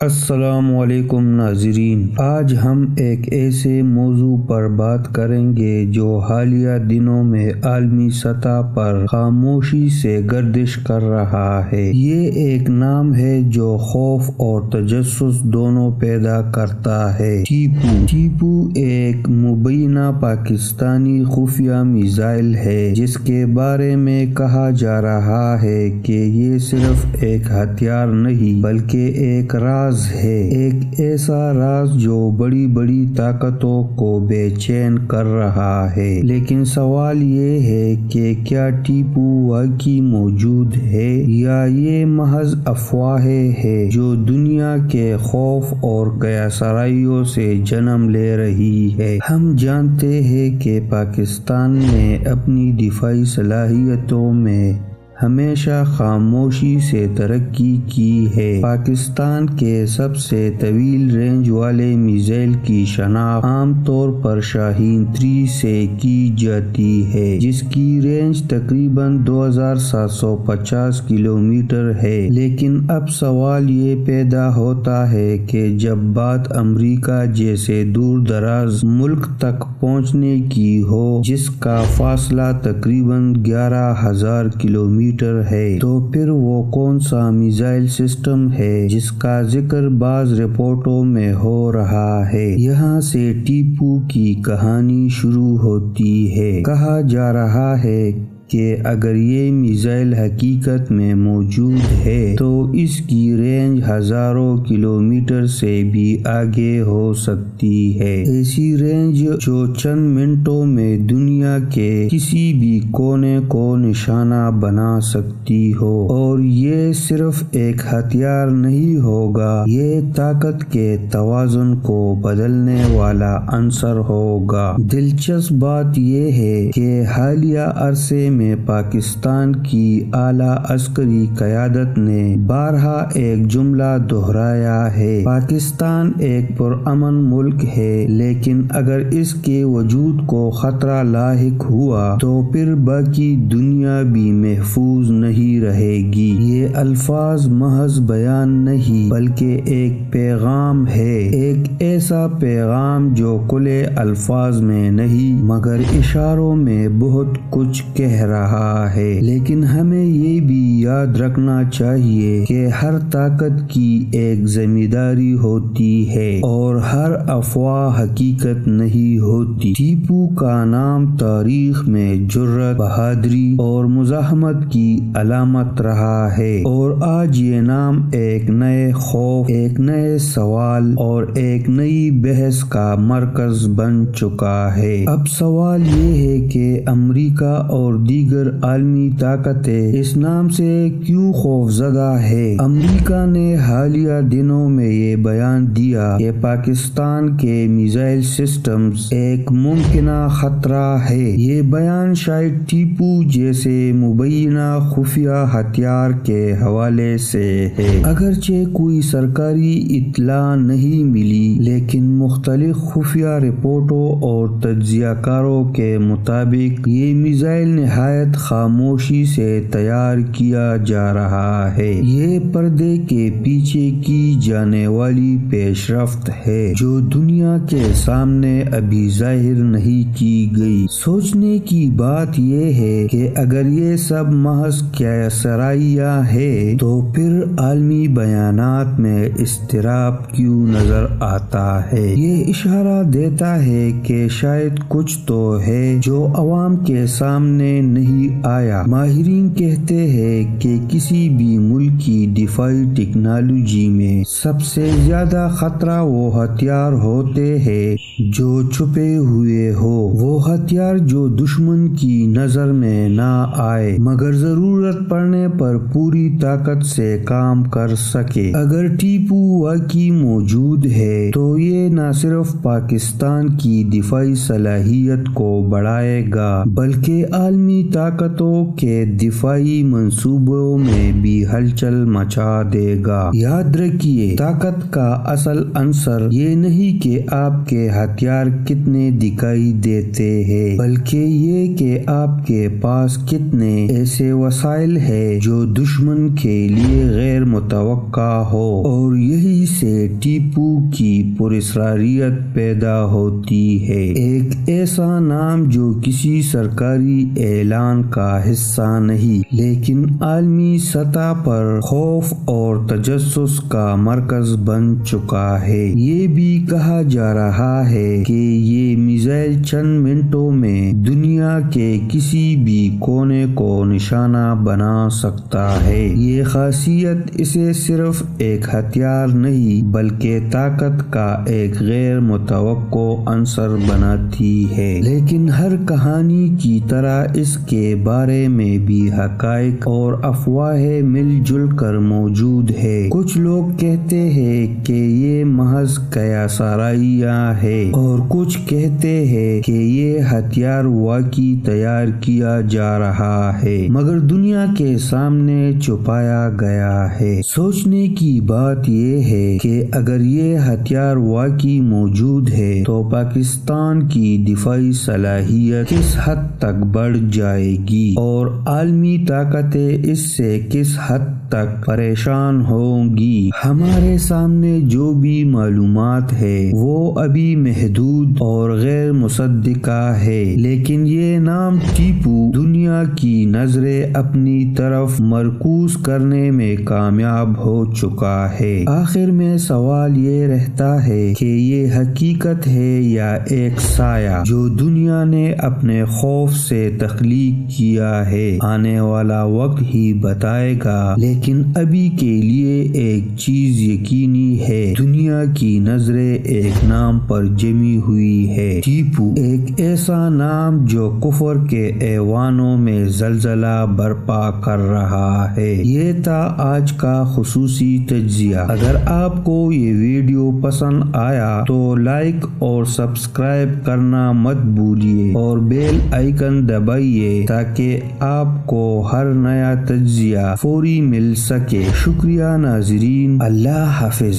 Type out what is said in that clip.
السلام علیکم ناظرین، آج ہم ایک ایسے موضوع پر بات کریں گے جو حالیہ دنوں میں عالمی سطح پر خاموشی سے گردش کر رہا ہے۔ یہ ایک نام ہے جو خوف اور تجسس دونوں پیدا کرتا ہے۔ ٹیپو ایک مبینہ پاکستانی خفیہ میزائل ہے جس کے بارے میں کہا جا رہا ہے کہ یہ صرف ایک ہتھیار نہیں بلکہ ایک راز ہے، ایک ایسا راز جو بڑی بڑی طاقتوں کو بے چین کر رہا ہے۔ لیکن سوال یہ ہے کہ کیا ٹیپو واقعی موجود ہے یا یہ محض افواہیں ہیں جو دنیا کے خوف اور قیاسرائیوں سے جنم لے رہی ہے؟ ہم جانتے ہیں کہ پاکستان نے اپنی دفاعی صلاحیتوں میں ہمیشہ خاموشی سے ترقی کی ہے۔ پاکستان کے سب سے طویل رینج والے میزائل کی شناخت عام طور پر شاہین 3 سے کی جاتی ہے جس کی رینج تقریباً 2750 کلومیٹر ہے۔ لیکن اب سوال یہ پیدا ہوتا ہے کہ جب بات امریکہ جیسے دور دراز ملک تک پہنچنے کی ہو جس کا فاصلہ تقریباً 11,000 کلومیٹر ہے، تو پھر وہ کون سا میزائل سسٹم ہے جس کا ذکر بعض رپورٹوں میں ہو رہا ہے؟ یہاں سے ٹیپو کی کہانی شروع ہوتی ہے۔ کہا جا رہا ہے کہ اگر یہ میزائل حقیقت میں موجود ہے تو اس کی رینج ہزاروں کلومیٹر سے بھی آگے ہو سکتی ہے، ایسی رینج جو چند منٹوں میں دنیا کے کسی بھی کونے کو نشانہ بنا سکتی ہو۔ اور یہ صرف ایک ہتھیار نہیں ہوگا، یہ طاقت کے توازن کو بدلنے والا عنصر ہوگا۔ دلچسپ بات یہ ہے کہ حالیہ عرصے میں پاکستان کی اعلیٰ عسکری قیادت نے بارہا ایک جملہ دہرایا ہے: پاکستان ایک پرامن ملک ہے، لیکن اگر اس کے وجود کو خطرہ لاحق ہوا تو پھر باقی دنیا بھی محفوظ نہیں رہے گی۔ یہ الفاظ محض بیان نہیں بلکہ ایک پیغام ہے، ایک ایسا پیغام جو کھلے الفاظ میں نہیں مگر اشاروں میں بہت کچھ کہہ رہا ہے۔ لیکن ہمیں یہ بھی یاد رکھنا چاہیے کہ ہر طاقت کی ایک ذمہ داری ہوتی ہے اور ہر افواہ حقیقت نہیں ہوتی۔ ٹیپو کا نام تاریخ میں جرأت، بہادری اور مزاحمت کی علامت رہا ہے، اور آج یہ نام ایک نئے خوف، ایک نئے سوال اور ایک نئی بحث کا مرکز بن چکا ہے۔ اب سوال یہ ہے کہ امریکہ اور دیگر عالمی طاقتیں اس نام سے کیوں خوفزدہ ہے؟ امریکہ نے حالیہ دنوں میں یہ بیان دیا کہ پاکستان کے میزائل سسٹمز ایک ممکنہ خطرہ ہے۔ یہ بیان شاید ٹیپو جیسے مبینہ خفیہ ہتھیار کے حوالے سے ہے۔ اگرچہ کوئی سرکاری اطلاع نہیں ملی، لیکن مختلف خفیہ رپورٹوں اور تجزیہ کاروں کے مطابق یہ میزائل نہایت خاموشی سے تیار کیا جا رہا ہے۔ یہ پردے کے پیچھے کی جانے والی پیش رفت ہے جو دنیا کے سامنے ابھی ظاہر نہیں کی گئی۔ سوچنے کی بات یہ ہے کہ اگر یہ سب محض قیاسرائیاں ہے تو پھر عالمی بیانات میں اضطراب کیوں نظر آتا ہے؟ یہ اشارہ دیتا ہے کہ شاید کچھ تو ہے جو عوام کے سامنے نہیں آیا۔ ماہرین کہتے ہیں کہ کسی بھی ملک کی دفاعی ٹیکنالوجی میں سب سے زیادہ خطرہ وہ ہتھیار ہوتے ہیں جو چھپے ہوئے ہو، وہ ہتھیار جو دشمن کی نظر میں نہ آئے مگر ضرورت پڑنے پر پوری طاقت سے کام کر سکے۔ اگر ٹیپو واقعی موجود ہے تو یہ نہ صرف پاکستان کی دفاعی صلاحیت کو بڑھائے گا بلکہ عالمی عالمی طاقتوں کے دفاعی منصوبوں میں بھی ہلچل مچا دے گا۔ یاد رکھیے، طاقت کا اصل عنصر یہ نہیں کہ آپ کے ہتھیار کتنے دکھائی دیتے ہیں، بلکہ یہ کہ آپ کے پاس کتنے ایسے وسائل ہیں جو دشمن کے لیے غیر متوقع ہو، اور یہی سے ٹیپو کی پراسراریت پیدا ہوتی ہے۔ ایک ایسا نام جو کسی سرکاری اعلان کا حصہ نہیں، لیکن عالمی سطح پر خوف اور تجسس کا مرکز بن چکا ہے۔ یہ بھی کہا جا رہا ہے کہ یہ میزائل چند منٹوں میں دنیا کے کسی بھی کونے کو نشانہ بنا سکتا ہے۔ یہ خاصیت اسے صرف ایک ہتھیار نہیں بلکہ طاقت کا ایک غیر متوقع عنصر بناتی ہے۔ لیکن ہر کہانی کی طرح اس کے بارے میں بھی حقائق اور افواہیں مل جل کر موجود ہے۔ کچھ لوگ کہتے ہیں کہ یہ محض قیاسرائیاں ہے، اور کچھ کہتے ہیں کہ یہ ہتھیار واقعی تیار کیا جا رہا ہے مگر دنیا کے سامنے چھپایا گیا ہے۔ سوچنے کی بات یہ ہے کہ اگر یہ ہتھیار واقعی موجود ہے تو پاکستان کی دفاعی صلاحیت کس حد تک بڑھ جائے گی، اور عالمی طاقتیں اس سے کس حد تک پریشان ہوں گی۔ ہمارے سامنے جو بھی معلومات ہے وہ ابھی محدود اور غیر مصدقہ ہے، لیکن یہ نام ٹیپو دنیا کی نظریں اپنی طرف مرکوز کرنے میں کامیاب ہو چکا ہے۔ آخر میں سوال یہ رہتا ہے کہ یہ حقیقت ہے یا ایک سایہ جو دنیا نے اپنے خوف سے تخلیق کیا ہے۔ آنے والا وقت ہی بتائے گا، لیکن ابھی کے لیے ایک چیز یقینی ہے، دنیا کی نظریں ایک نام پر جمی ہوئی ہے، ٹیپو، ایک ایسا نام جو کفر کے ایوانوں میں زلزلہ برپا کر رہا ہے۔ یہ تھا آج کا خصوصی تجزیہ۔ اگر آپ کو یہ ویڈیو پسند آیا تو لائک اور سبسکرائب کرنا مت بھولیے، اور بیل آئیکن دبائیے تاکہ آپ کو ہر نیا تجزیہ فوری مل سکے۔ شکریہ ناظرین، اللہ حافظ۔